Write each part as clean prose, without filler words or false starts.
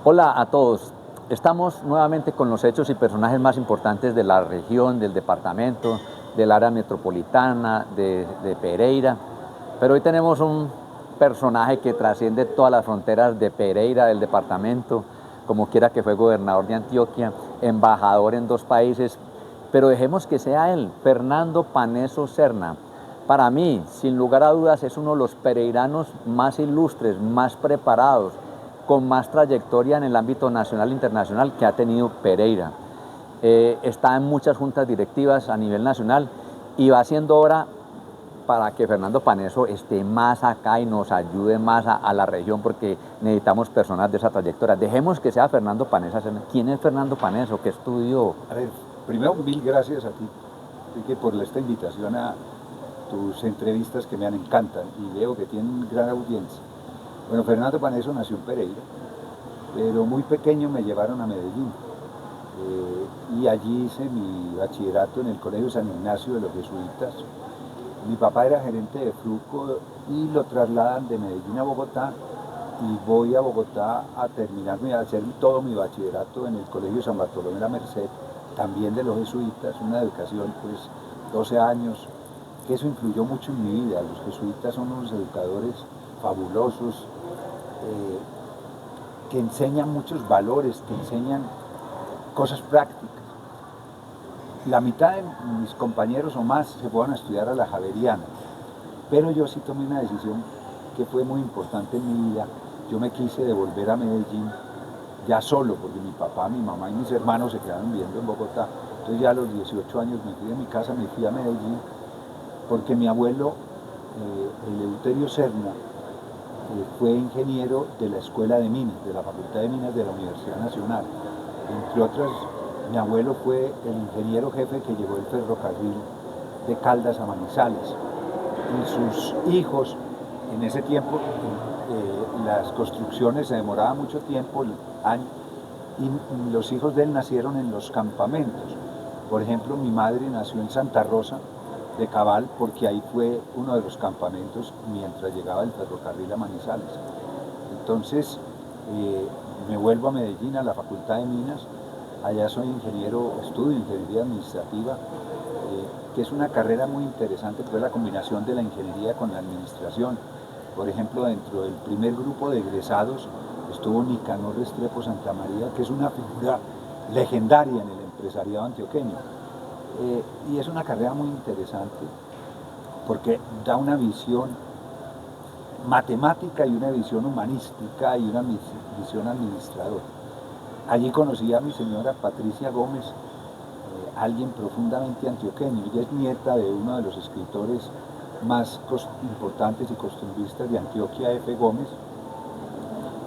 Hola a todos. Estamos nuevamente con los hechos y personajes más importantes de la región, del departamento, del área metropolitana, de Pereira. Pero hoy tenemos un personaje que trasciende todas las fronteras de Pereira, del departamento, como quiera que fue gobernador de Antioquia, embajador en 2 países. Pero dejemos que sea él, Fernando Paneso Serna. Para mí, sin lugar a dudas, es uno de los pereiranos más ilustres, más preparados, con más trayectoria en el ámbito nacional e internacional que ha tenido Pereira. Está en muchas juntas directivas a nivel nacional y va siendo hora para que Fernando Paneso esté más acá y nos ayude más a la región, porque necesitamos personas de esa trayectoria. Dejemos que sea Fernando Paneso. ¿Quién es Fernando Paneso? ¿Qué estudió? A ver, primero mil gracias a ti, Enrique, por esta invitación a tus entrevistas que me encantan y veo que tienen gran audiencia. Bueno, Fernando Paneso nació en Pereira, pero muy pequeño me llevaron a Medellín y allí hice mi bachillerato en el Colegio San Ignacio de los Jesuitas. Mi papá era gerente de Fruco y lo trasladan de Medellín a Bogotá y voy a Bogotá a terminar, a hacer todo mi bachillerato en el Colegio San Bartolomé de la Merced, también de los jesuitas, una educación pues 12 años, que eso influyó mucho en mi vida. Los jesuitas son unos educadores fabulosos, que enseñan muchos valores, que enseñan cosas prácticas. La mitad de mis compañeros o más se fueron a estudiar a la Javeriana, pero yo sí tomé una decisión que fue muy importante en mi vida. Yo me quise devolver a Medellín ya solo, porque mi papá, mi mamá y mis hermanos se quedaron viviendo en Bogotá. Entonces ya a los 18 años me fui de mi casa, me fui a Medellín, porque mi abuelo, Eleuterio Serna, fue ingeniero de la Escuela de Minas, de la Facultad de Minas de la Universidad Nacional. Entre otras, mi abuelo fue el ingeniero jefe que llevó el ferrocarril de Caldas a Manizales. Y sus hijos, en ese tiempo, las construcciones se demoraban mucho tiempo, y los hijos de él nacieron en los campamentos. Por ejemplo, mi madre nació en Santa Rosa de Cabal, porque ahí fue uno de los campamentos mientras llegaba el ferrocarril a Manizales. Entonces, me vuelvo a Medellín, a la Facultad de Minas. Allá soy ingeniero, estudio ingeniería administrativa, que es una carrera muy interesante, pues la combinación de la ingeniería con la administración. Por ejemplo, dentro del primer grupo de egresados estuvo Nicanor Restrepo Santamaría, que es una figura legendaria en el empresariado antioqueño. Y es una carrera muy interesante porque da una visión matemática y una visión humanística y una visión administradora. Allí conocí a mi señora Patricia Gómez, alguien profundamente antioqueño. Ella es nieta de uno de los escritores más importantes y costumbristas de Antioquia, F. Gómez,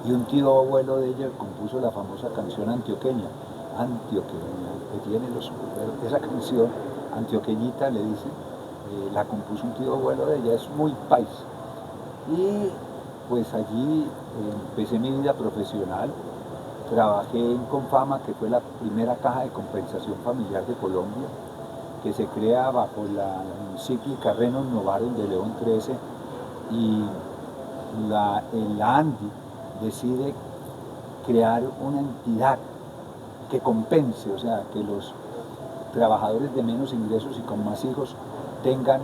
y un tío abuelo de ella compuso la famosa canción antioqueña, que tiene esa canción antioqueñita, le dicen, la compuso un tío abuelo de ella, es muy país. Y pues allí empecé mi vida profesional. Trabajé en Confama, que fue la primera caja de compensación familiar de Colombia, que se crea bajo la encíclica Renum Novarum de León XIII, y la ANDI decide crear una entidad que compense, o sea, que los trabajadores de menos ingresos y con más hijos tengan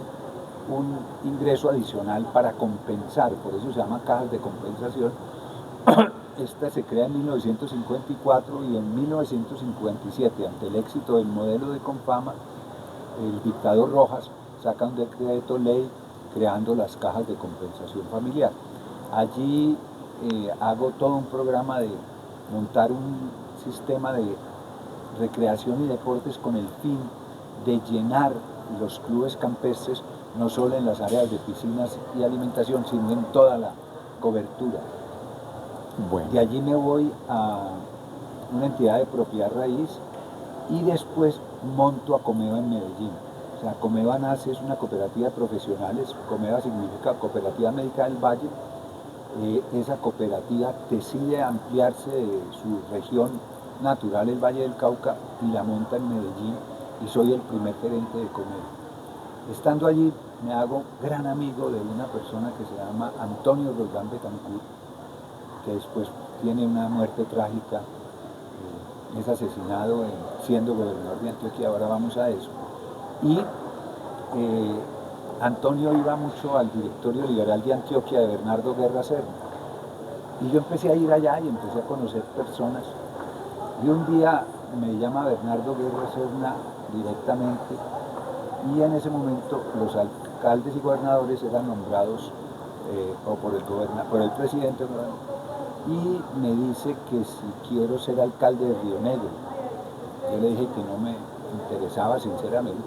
un ingreso adicional para compensar, por eso se llama cajas de compensación. Esta se crea en 1954 y en 1957, ante el éxito del modelo de Confama, el dictador Rojas saca un decreto ley creando las cajas de compensación familiar. Allí hago todo un programa de montar un sistema de recreación y deportes con el fin de llenar los clubes campestres, no solo en las áreas de piscinas y alimentación, sino en toda la cobertura. Bueno. De allí me voy a una entidad de propiedad raíz y después monto a Comeva en Medellín. O sea, Comeva nace, es una cooperativa de profesionales. Comeva significa Cooperativa Médica del Valle. Esa cooperativa decide ampliarse de su región natural, el Valle del Cauca, y la monta en Medellín, y soy el primer gerente de Comeva. Estando allí me hago gran amigo de una persona que se llama Antonio Roldán Betancourt, que después tiene una muerte trágica, es asesinado siendo gobernador de Antioquia, ahora vamos a eso. Y Antonio iba mucho al directorio liberal de Antioquia de Bernardo Guerra Serna. Y yo empecé a ir allá y empecé a conocer personas. Y un día me llama Bernardo Guerra Serna directamente y en ese momento los alcaldes y gobernadores eran nombrados o por el presidente y me dice que si quiero ser alcalde de Río Negro. Yo le dije que no me interesaba sinceramente.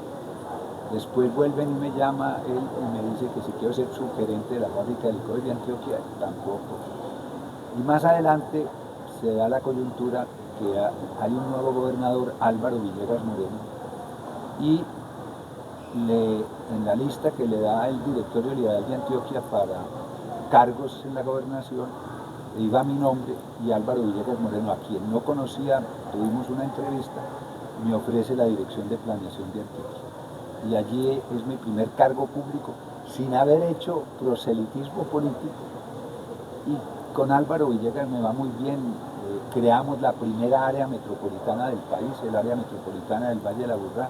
Después vuelven y me llama él y me dice que si quiero ser subgerente de la fábrica de licores de Antioquia, tampoco. Y más adelante se da la coyuntura que hay un nuevo gobernador, Álvaro Villegas Moreno, y en la lista que le da el directorio liberal de Antioquia para cargos en la gobernación, iba mi nombre y Álvaro Villegas Moreno, a quien no conocía, tuvimos una entrevista, me ofrece la dirección de planeación de Antioquia. Y allí es mi primer cargo público, sin haber hecho proselitismo político. Y con Álvaro Villegas me va muy bien. Creamos la primera área metropolitana del país, el área metropolitana del Valle de la Aburrá.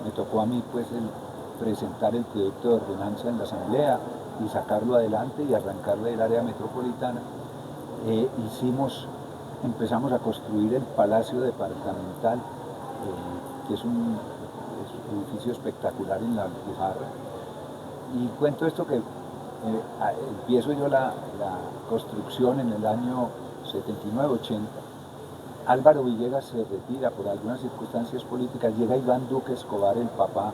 Me tocó a mí pues presentar el proyecto de ordenanza en la asamblea y sacarlo adelante y arrancarle del área metropolitana. Empezamos a construir el Palacio Departamental, que es un edificio espectacular en la Alpujarra. Y cuento esto que empiezo yo la construcción en el año 79-80. Álvaro Villegas se retira por algunas circunstancias políticas, llega Iván Duque Escobar, el papá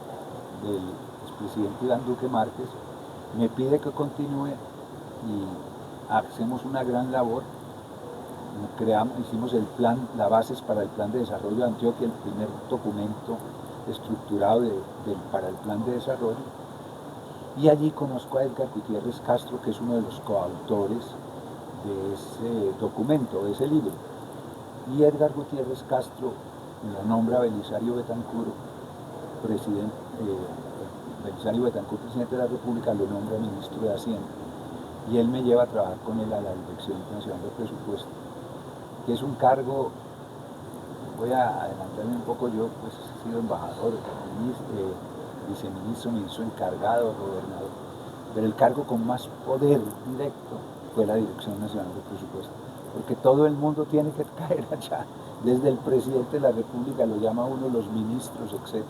del expresidente Iván Duque Márquez, me pide que continúe y hacemos una gran labor. Hicimos el plan, las bases para el plan de desarrollo de Antioquia, el primer documento estructurado para el plan de desarrollo. Y allí conozco a Edgar Gutiérrez Castro, que es uno de los coautores de ese documento, de ese libro. Y Edgar Gutiérrez Castro lo nombra Belisario Betancur, presidente de la República, lo nombra ministro de Hacienda. Y él me lleva a trabajar con él a la Dirección Nacional de Presupuesto, que es un cargo, voy a adelantarme un poco, yo pues he sido embajador, viceministro, ministro encargado, gobernador, pero el cargo con más poder directo fue la Dirección Nacional de Presupuesto, porque todo el mundo tiene que caer allá, desde el presidente de la República, lo llama uno los ministros, etc.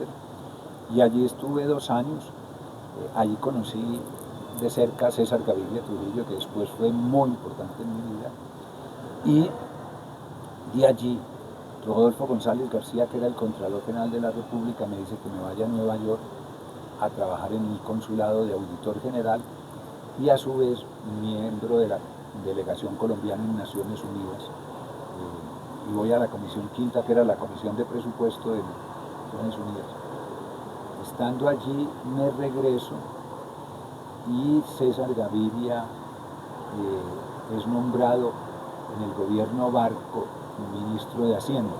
Y allí estuve 2 años, allí conocí de cerca a César Gaviria Trujillo, que después fue muy importante en mi vida, y de allí Rodolfo González García, que era el Contralor General de la República, me dice que me vaya a Nueva York a trabajar en el consulado de auditor general y a su vez miembro de la delegación colombiana en Naciones Unidas. Y voy a la Comisión Quinta, que era la Comisión de Presupuesto de Naciones Unidas. Estando allí me regreso y César Gaviria es nombrado en el gobierno Barco ministro de Hacienda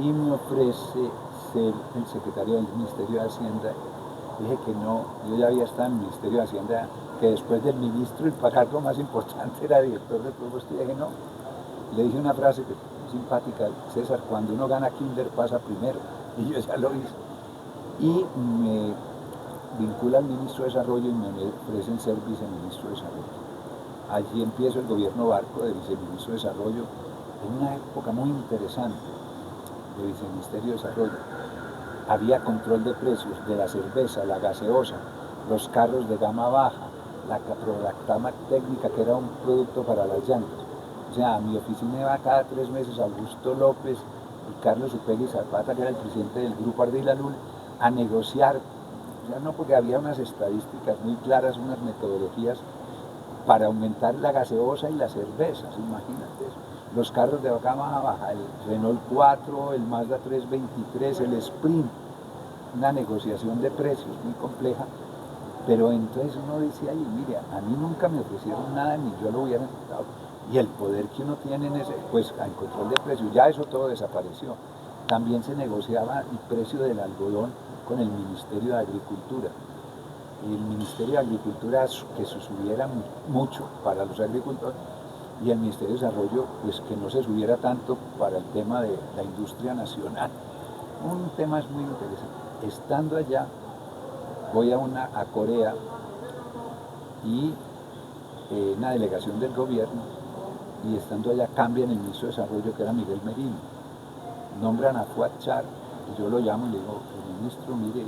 y me ofrece ser el secretario del Ministerio de Hacienda. Dije que no, yo ya había estado en el Ministerio de Hacienda, que después del ministro el cargo más importante era director de presupuesto, y dije no. Le dije una frase que es simpática: César, cuando uno gana kinder pasa primero, y yo ya lo hice. Y me vincula al ministro de Desarrollo y me ofrecen ser viceministro de Desarrollo. Allí empiezo el gobierno Barco de viceministro de Desarrollo, en una época muy interesante de viceministerio de Desarrollo. Había control de precios de la cerveza, la gaseosa, los carros de gama baja, la caprolactama técnica, que era un producto para las llantas. O sea, a mi oficina iba cada 3 meses Augusto López y Carlos Upegui Zapata, que era el presidente del Grupo Ardila Lul, a negociar, o sea, no, porque había unas estadísticas muy claras, unas metodologías para aumentar la gaseosa y las cervezas, imagínate eso. Los carros de gama baja, el Renault 4, el Mazda 323, el Sprint, una negociación de precios muy compleja, pero entonces uno decía, ay, mire, a mí nunca me ofrecieron nada, ni yo lo hubiera necesitado, y el poder que uno tiene en ese, pues al control de precios, ya eso todo desapareció. También se negociaba el precio del algodón con el Ministerio de Agricultura. Y el Ministerio de Agricultura, que se subiera mucho para los agricultores, y el Ministerio de Desarrollo, pues que no se subiera tanto para el tema de la industria nacional. Un tema es muy interesante. Estando allá, voy a Corea y una delegación del gobierno, y estando allá cambian el ministro de Desarrollo, que era Miguel Merino. Nombran a Fuad Char, y yo lo llamo y le digo, ministro, mire,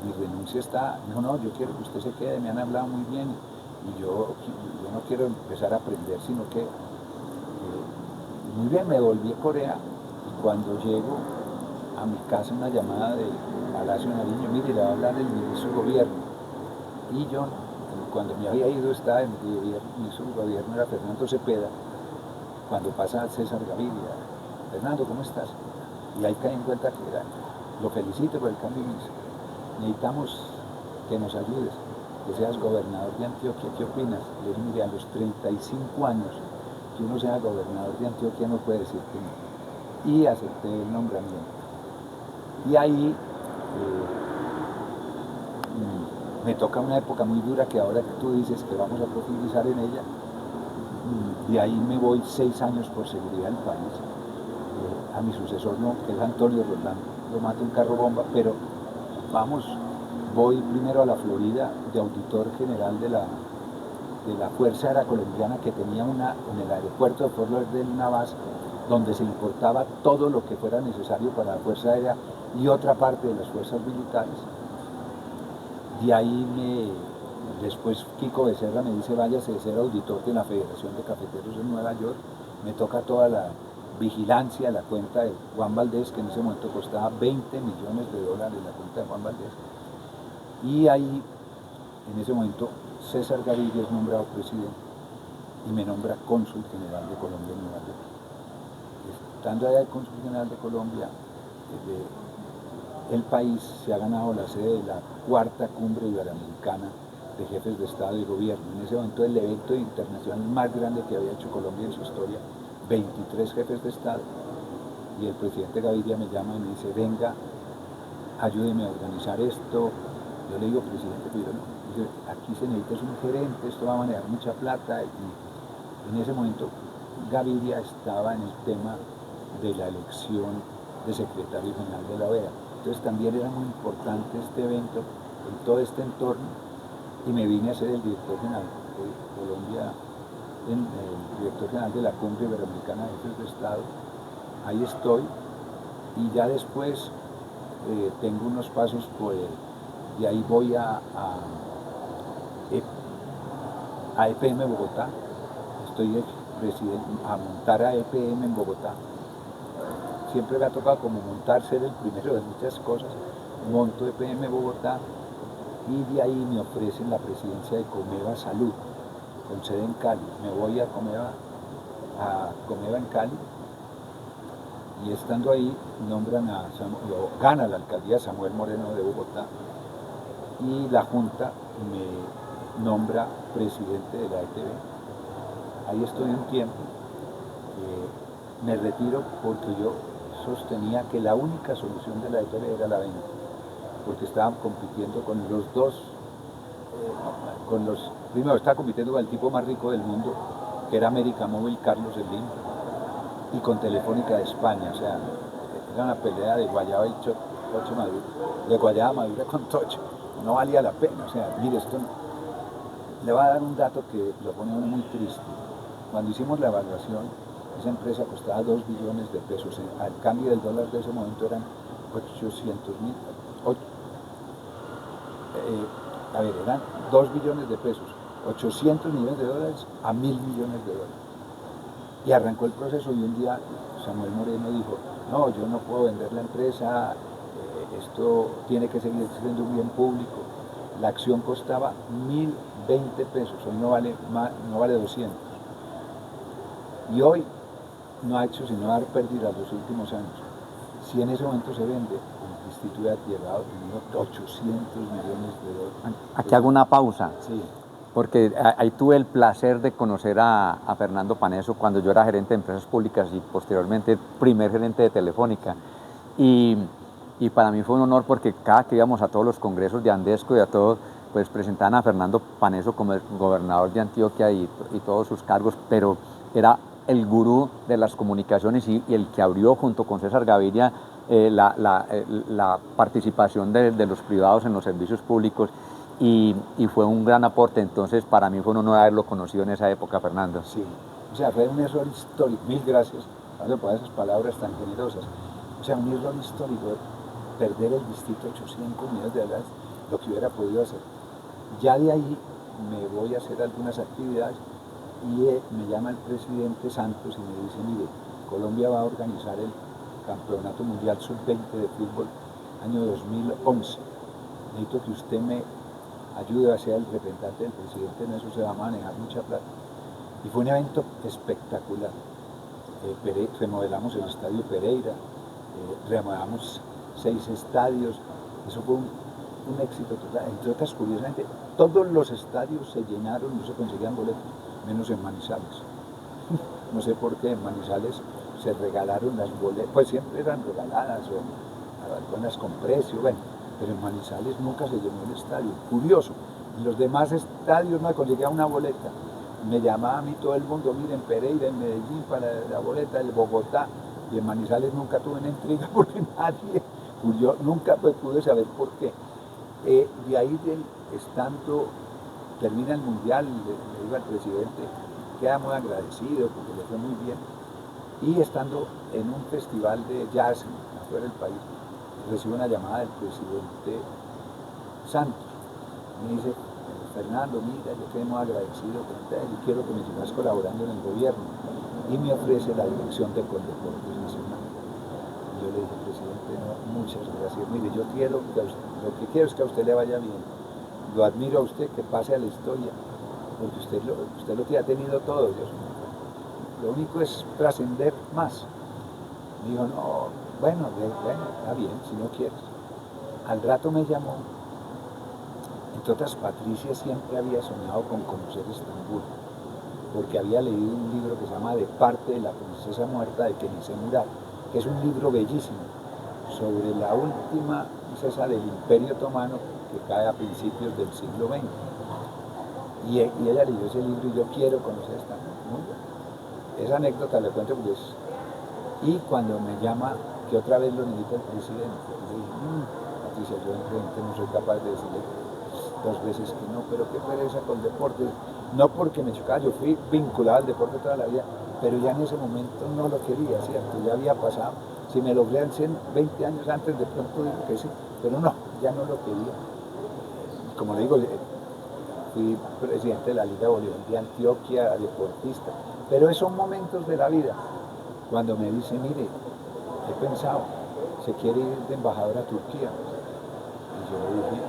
mi renuncia está, no, yo quiero que usted se quede, me han hablado muy bien, y yo no quiero empezar a aprender, sino que, muy bien, me volví a Corea, y cuando llego a mi casa, una llamada de Palacio de Nariño, mire, le va a hablar el ministro de Gobierno, y yo, cuando me había ido, estaba el ministro de Gobierno, era Fernando Cepeda, cuando pasa César Gaviria, Fernando, ¿cómo estás? Y ahí caí en cuenta que era, lo felicito por el cambio, necesitamos que nos ayudes, que seas gobernador de Antioquia, ¿qué opinas? Le dije, mire, a los 35 años, que uno sea gobernador de Antioquia no puede decir que no. Y acepté el nombramiento. Y ahí me toca una época muy dura que ahora que tú dices que vamos a profundizar en ella, y ahí me voy 6 años por seguridad del país. A mi sucesor no, que es Antonio Roldán, lo mata un carro bomba, pero voy primero a la Florida de auditor general de la Fuerza Aérea Colombiana, que tenía en el aeropuerto de Fort Lauderdale una base donde se importaba todo lo que fuera necesario para la Fuerza Aérea y otra parte de las fuerzas militares. De ahí después Kiko Becerra me dice, váyase a ser auditor de la Federación de Cafeteros en Nueva York. Me toca toda la vigilancia, la cuenta de Juan Valdés, que en ese momento costaba $20 millones la cuenta de Juan Valdés. Y ahí, en ese momento, César Gaviria es nombrado presidente y me nombra cónsul general de Colombia en Nueva York. Estando allá el cónsul general de Colombia, el país se ha ganado la sede de la 4ª Cumbre Iberoamericana de Jefes de Estado y Gobierno. En ese momento el evento internacional más grande que había hecho Colombia en su historia, 23 jefes de Estado, y el presidente Gaviria me llama y me dice, venga, ayúdeme a organizar esto. Yo le digo, presidente, pero no, aquí se necesita un gerente, esto va a manejar mucha plata, y en ese momento Gaviria estaba en el tema de la elección de secretario general de la OEA. Entonces también era muy importante este evento, en todo este entorno, y me vine a ser el director general de Colombia, el director general de la Cumbre Iberoamericana de Jefes de Estado. Ahí estoy, y ya después tengo unos pasos y ahí voy a EPM Bogotá. Estoy a montar a EPM en Bogotá. Siempre me ha tocado como montar, ser el primero de muchas cosas. Monto EPM Bogotá, y de ahí me ofrecen la presidencia de Comeva Salud, con sede en Cali. Me voy a Comeva en Cali, y estando ahí gana la alcaldía Samuel Moreno de Bogotá, y la Junta me nombra presidente de la ETB. Ahí estoy un tiempo, me retiro porque yo sostenía que la única solución de la ETB era la venta, porque estaban compitiendo con los dos, primero estaba compitiendo con el tipo más rico del mundo, que era América Móvil, Carlos Slim, y con Telefónica de España. O sea, era una pelea de guayaba y tocho maduro, de guayaba madura con tocho. No valía la pena. O sea, mire, esto no. Le va a dar un dato que lo pone uno muy triste. Cuando hicimos la evaluación, esa empresa costaba 2 billones de pesos. Al cambio del dólar de ese momento eran 800.000. Eran 2 billones de pesos, 800 millones de dólares a 1.000 millones de dólares. Y arrancó el proceso, y un día Samuel Moreno dijo, no, yo no puedo vender la empresa, esto tiene que seguir siendo un bien público. La acción costaba 1.020 pesos, hoy no vale 200. Y hoy no ha hecho sino dar pérdidas los últimos años. Si en ese momento se vende, el Instituto de Tierra 800 millones de dólares. Aquí hago una pausa. Sí. Porque ahí tuve el placer de conocer a Fernando Paneso cuando yo era gerente de empresas públicas y posteriormente primer gerente de Telefónica. Y para mí fue un honor, porque cada que íbamos a todos los congresos de Andesco y a todo, pues presentaban a Fernando Paneso como el gobernador de Antioquia y todos sus cargos, pero era el gurú de las comunicaciones y el que abrió junto con César Gaviria la participación de los privados en los servicios públicos y fue un gran aporte. Entonces para mí fue un honor haberlo conocido en esa época, Fernando. Sí, o sea, fue un error histórico. Mil gracias por esas palabras tan generosas. O sea, un error histórico, perder el distrito 800 millones de dólares, lo que hubiera podido hacer. Ya de ahí me voy a hacer algunas actividades y me llama el presidente Santos y me dice, mire, Colombia va a organizar el Campeonato Mundial Sub-20 de fútbol año 2011. Necesito que usted me ayude a ser el representante del presidente, en eso se va a manejar mucha plata. Y fue un evento espectacular. Remodelamos el Estadio Pereira, remodelamos 6 estadios, eso fue un éxito total. Entre otras, curiosamente, todos los estadios se llenaron, no se conseguían boletos, menos en Manizales. No sé por qué en Manizales se regalaron las boletas, pues siempre eran regaladas o algunas con precio, bueno, pero en Manizales nunca se llenó el estadio. Curioso, en los demás estadios no conseguía una boleta. Me llamaba a mí todo el mundo, miren, Pereira, en Medellín para la boleta, el Bogotá, y en Manizales nunca tuve una intriga porque nadie, yo nunca pude saber por qué. De ahí, estando, termina el Mundial, le digo al presidente, queda muy agradecido porque le fue muy bien, y estando en un festival de jazz afuera del país, recibo una llamada del presidente Santos. Me dice, Fernando, mira, yo quedé muy agradecido con usted y quiero que me sigas colaborando en el gobierno. Y me ofrece la dirección de Coldeportes Nacional. Y yo le dije, presidente, no, muchas gracias. Mire, yo quiero lo que quiero es que a usted le vaya bien. Lo admiro a usted, que pase a la historia, porque usted lo que ha tenido todo, Dios mío. Lo único es trascender más. Me dijo, no, bueno, está bien, si no quieres. Al rato me llamó. Entre otras, Patricia siempre había soñado con conocer Estambul, porque había leído un libro que se llama De parte de la princesa muerta de Kenise Murat, que es un libro bellísimo sobre la última princesa del Imperio Otomano que cae a principios del siglo XX. Y ella leyó ese libro y yo quiero conocer Estambul. Muy bien. Esa anécdota la cuento porque es... Y cuando me llama, que otra vez lo necesita el presidente, le dije, Patricia, yo en frente no soy capaz de decirle 2 veces que no, pero qué pereza con deportes. No porque me chocaba, yo fui vinculado al deporte toda la vida, pero ya en ese momento no lo quería, ¿cierto? Ya había pasado. Si me lo ofrecían 20 años antes, de pronto digo que sí, pero no, ya no lo quería. Como le digo, fui presidente de la Liga Bolívar de Antioquia, deportista, pero esos son momentos de la vida. Cuando me dice, mire, he pensado, se quiere ir de embajador a Turquía. Y yo le dije,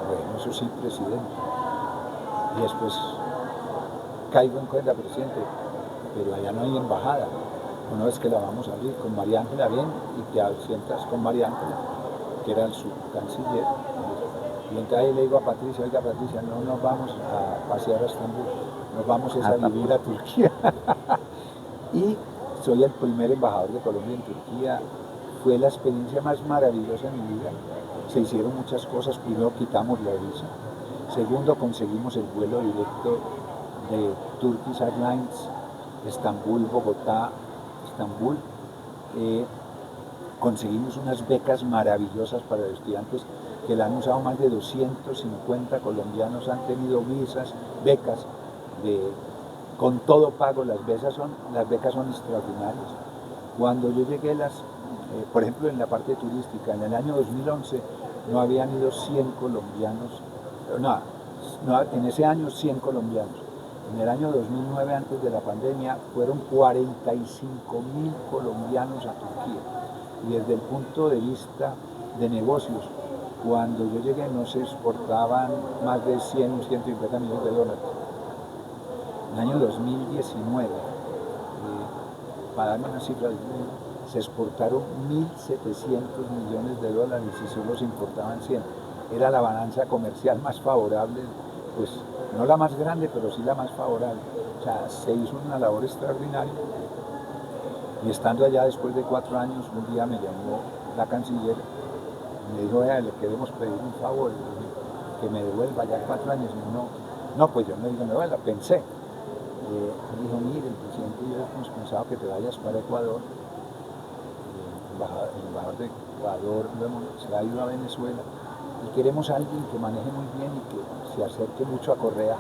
bueno, eso sí, presidente. Y después caigo en cuenta, presidente, pero allá no hay embajada. Una vez que la vamos a abrir con María Ángela bien y te sientas con María Ángela, que era su canciller. Y entonces ahí le digo a Patricia, oiga Patricia, no nos vamos a pasear a Estambul, nos vamos a vivir a Turquía. Y soy el primer embajador de Colombia en Turquía. Fue la experiencia más maravillosa de mi vida. Se hicieron muchas cosas. Primero, quitamos la visa. Segundo, conseguimos el vuelo directo de Turkish Airlines, Estambul, Bogotá, Estambul. Conseguimos unas becas maravillosas para los estudiantes que la han usado. Más de 250 colombianos han tenido visas, becas con todo pago. Las becas son extraordinarias. Cuando yo llegué, por ejemplo, en la parte turística, en el año 2011 no habían ido 100 colombianos, en ese año 100 colombianos. En el año 2009, antes de la pandemia, fueron 45.000 colombianos a Turquía. Y desde el punto de vista de negocios, cuando yo llegué no se exportaban más de 100 150 millones de dólares. En el año 2019, para darme una cifra, se exportaron 1.700 millones de dólares y solo se importaban 100. Era la balanza comercial más favorable, pues no la más grande, pero sí la más favorable. O sea, se hizo una labor extraordinaria. Y estando allá después de 4 años, un día me llamó la canciller y me dijo, le queremos pedir un favor. que me devuelva ya 4 años. Y uno, no, pues yo no digo me devuelva, pensé. Me dijo, mire, el presidente y yo hemos pensado que te vayas para Ecuador. El embajador de Ecuador se ha ido a Venezuela y queremos a alguien que maneje muy bien y que se acerque mucho a Correa.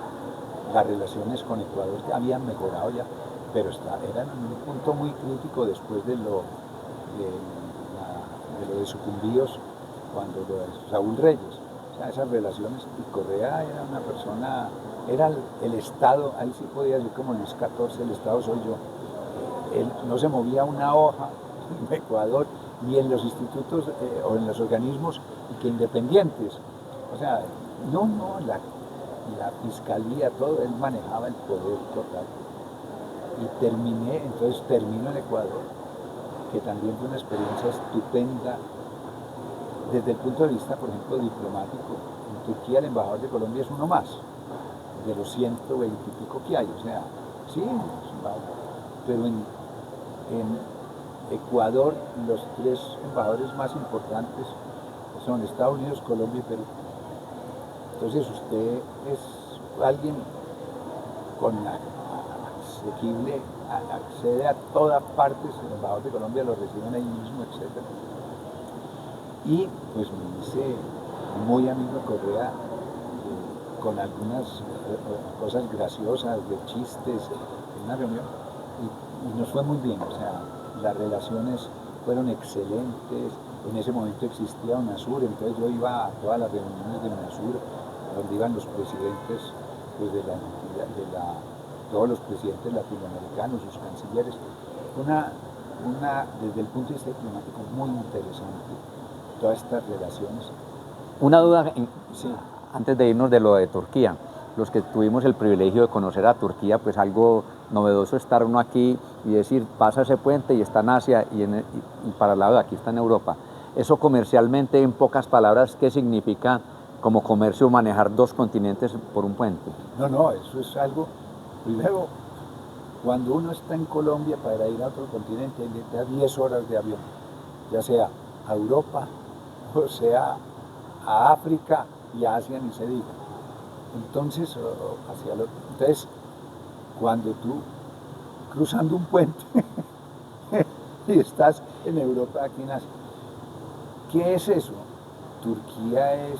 Las relaciones con Ecuador habían mejorado ya, pero eran en un punto muy crítico después de lo de Sucumbíos, cuando lo de Raúl Reyes. O sea, esas relaciones, y Correa era una persona, era el Estado, ahí sí podía decir como Luis XIV, el Estado soy yo. Él no se movía una hoja en Ecuador, ni en los institutos o en los organismos que independientes. O sea, la fiscalía, todo, él manejaba el poder total. Y termino en Ecuador, que también fue una experiencia estupenda desde el punto de vista, por ejemplo, diplomático. En Turquía el embajador de Colombia es uno más, de los 120 y pico que hay, o sea, sí, pero en Ecuador los 3 embajadores más importantes son Estados Unidos, Colombia y Perú. Entonces usted es alguien asequible, accede a todas partes, el embajador de Colombia lo reciben ahí mismo, etc. Y pues me hice muy amigo de Correa, con algunas cosas graciosas, de chistes, en una reunión, y nos fue muy bien, o sea, las relaciones fueron excelentes. En ese momento existía UNASUR, entonces yo iba a todas las reuniones de UNASUR, donde iban los presidentes pues, todos los presidentes latinoamericanos, sus cancilleres. Desde el punto de vista diplomático, muy interesante todas estas relaciones. Una duda, Sí. antes de irnos de lo de Turquía. Los que tuvimos el privilegio de conocer a Turquía, pues algo novedoso estar uno aquí y decir, pasa ese puente y está en Asia y para el lado de aquí está en Europa. Eso comercialmente, en pocas palabras, ¿qué significa como comercio manejar 2 continentes por un puente? No, eso es algo, primero, cuando uno está en Colombia para ir a otro continente, le da 10 horas de avión, ya sea a Europa, o sea a África y a Asia ni se diga. Entonces, cuando tú cruzando un puente y estás en Europa, aquí en Asia, ¿qué es eso? Turquía es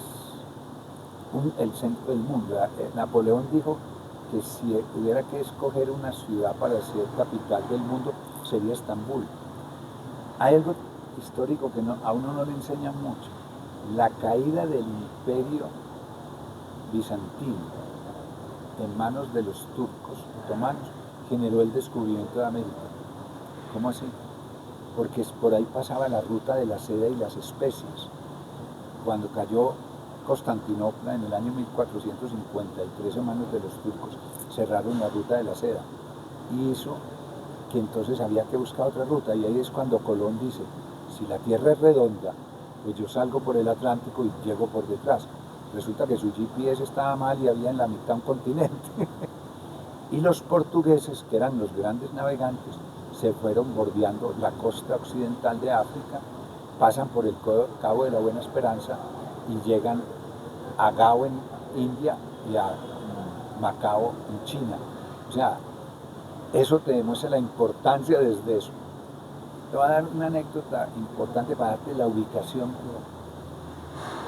el centro del mundo. Napoleón dijo que si hubiera que escoger una ciudad para ser capital del mundo, sería Estambul. Hay algo histórico que a uno no le enseñan mucho. La caída del imperio bizantino en manos de los turcos otomanos generó el descubrimiento de América. ¿Cómo así? Porque por ahí pasaba la ruta de la seda y las especies. Cuando cayó Constantinopla en el año 1453 en manos de los turcos, cerraron la ruta de la seda y hizo que entonces había que buscar otra ruta, y ahí es cuando Colón dice, si la Tierra es redonda, pues yo salgo por el Atlántico y llego por detrás. Resulta que su GPS estaba mal y había en la mitad un continente. Y los portugueses, que eran los grandes navegantes, se fueron bordeando la costa occidental de África, pasan por el Cabo de la Buena Esperanza y llegan a Gao en India y a Macao en China. O sea, eso te demuestra la importancia desde eso. Te voy a dar una anécdota importante para darte la ubicación.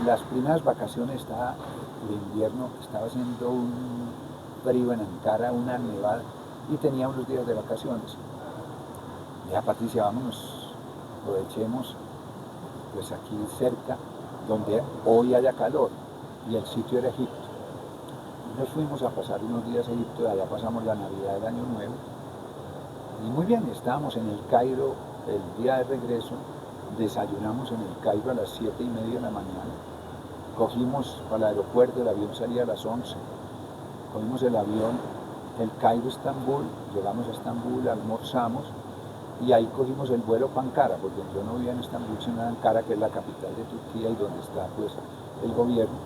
Las primeras vacaciones de invierno, estaba haciendo un frío en Ankara, una nevada, y tenía unos días de vacaciones. Le dije a Patricia, vámonos, aprovechemos pues aquí cerca, donde hoy haya calor, y el sitio era Egipto. Y nos fuimos a pasar unos días a Egipto, y allá pasamos la Navidad del Año Nuevo. Y muy bien, estábamos en el Cairo el día de regreso, desayunamos en el Cairo a las 7:30 de la mañana, cogimos para el aeropuerto, el avión salía a las 11, cogimos el avión, el Cairo-Estambul, llegamos a Estambul, almorzamos, y ahí cogimos el vuelo para Ankara, porque yo no vivía en Estambul, sino en Ankara, que es la capital de Turquía y donde está pues el gobierno,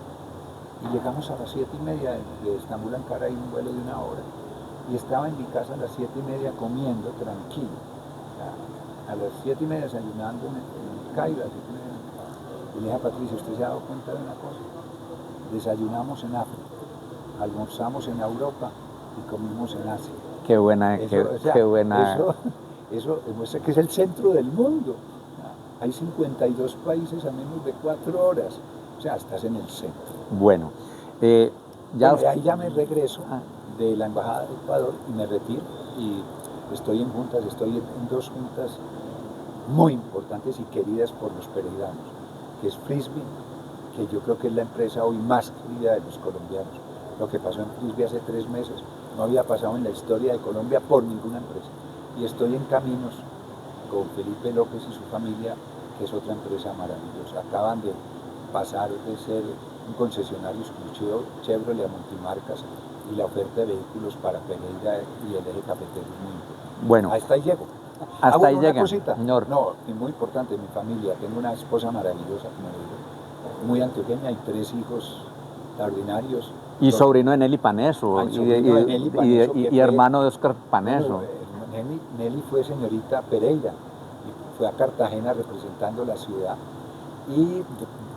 y llegamos a las 7:30 de Estambul a Ankara, hay un vuelo de 1 hora, y estaba en mi casa a las 7:30 comiendo tranquilo, a las 7:30 desayunando en el Cairo, a las 7:30. Y le dije a Patricia, ¿usted se ha dado cuenta de una cosa? desayunamos en África, almorzamos en Europa y comimos en Asia. Qué buena, qué buena. Eso demuestra que es el centro del mundo. Hay 52 países a menos de 4 horas. O sea, estás en el centro. Bueno, ahí ya me regreso de la Embajada de Ecuador y me retiro. Y estoy en juntas, estoy en 2 juntas muy importantes y queridas por los pereiranos, que es Frisbee, que yo creo que es la empresa hoy más querida de los colombianos. Lo que pasó en Frisbee hace 3 meses no había pasado en la historia de Colombia por ninguna empresa. Y estoy en Caminos con Felipe López y su familia, que es otra empresa maravillosa. Acaban de pasar de ser un concesionario exclusivo Chevrolet a multimarcas, y la oferta de vehículos para Pereira y el eje cafetero es muy importante. Bueno, hasta ahí llego. Hasta ahí llega, señor. No, y muy importante, mi familia. Tengo una esposa maravillosa, como digo, muy antioqueña, y 3 hijos extraordinarios. Y sobrino de Nelly Paneso, y hermano de Oscar Paneso. Bueno, Nelly fue señorita Pereira, y fue a Cartagena representando la ciudad. Y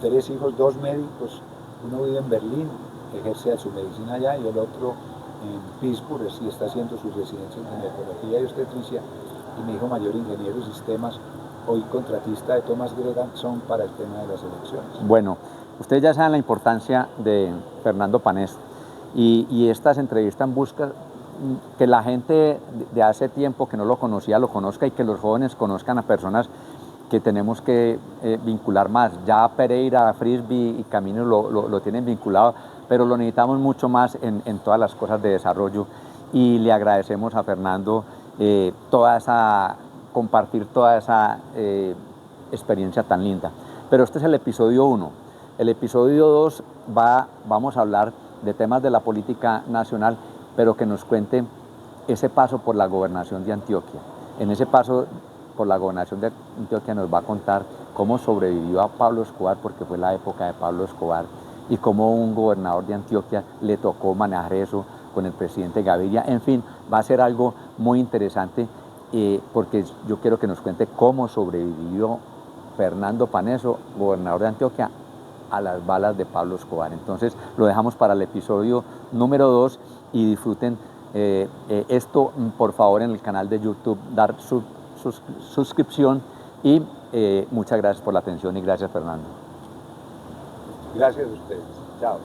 3 hijos, 2 médicos, uno vive en Berlín, ejerce su medicina allá, y el otro en Pittsburgh, y está haciendo sus residencias en ginecología y obstetricia. Y mi hijo mayor, ingeniero de sistemas, hoy contratista de Thomas Greganson para el tema de las elecciones. Bueno, ustedes ya saben la importancia de Fernando Paneso, y estas entrevistas buscan que la gente de hace tiempo que no lo conocía lo conozca, y que los jóvenes conozcan a personas que tenemos que vincular más. Ya Pereira, Frisbee y Caminos lo tienen vinculado, pero lo necesitamos mucho más en todas las cosas de desarrollo, y le agradecemos a Fernando compartir toda esa experiencia tan linda. Pero este es el episodio 1. El episodio 2 vamos a hablar de temas de la política nacional, pero que nos cuente ese paso por la gobernación de Antioquia. En ese paso por la gobernación de Antioquia nos va a contar cómo sobrevivió a Pablo Escobar, porque fue la época de Pablo Escobar, y cómo un gobernador de Antioquia le tocó manejar eso con el presidente Gaviria. En fin, va a ser algo muy interesante, porque yo quiero que nos cuente cómo sobrevivió Fernando Paneso, gobernador de Antioquia, a las balas de Pablo Escobar. Entonces lo dejamos para el episodio número 2, y disfruten esto, por favor, en el canal de YouTube, dar suscripción, y muchas gracias por la atención, y gracias, Fernando. Gracias a ustedes.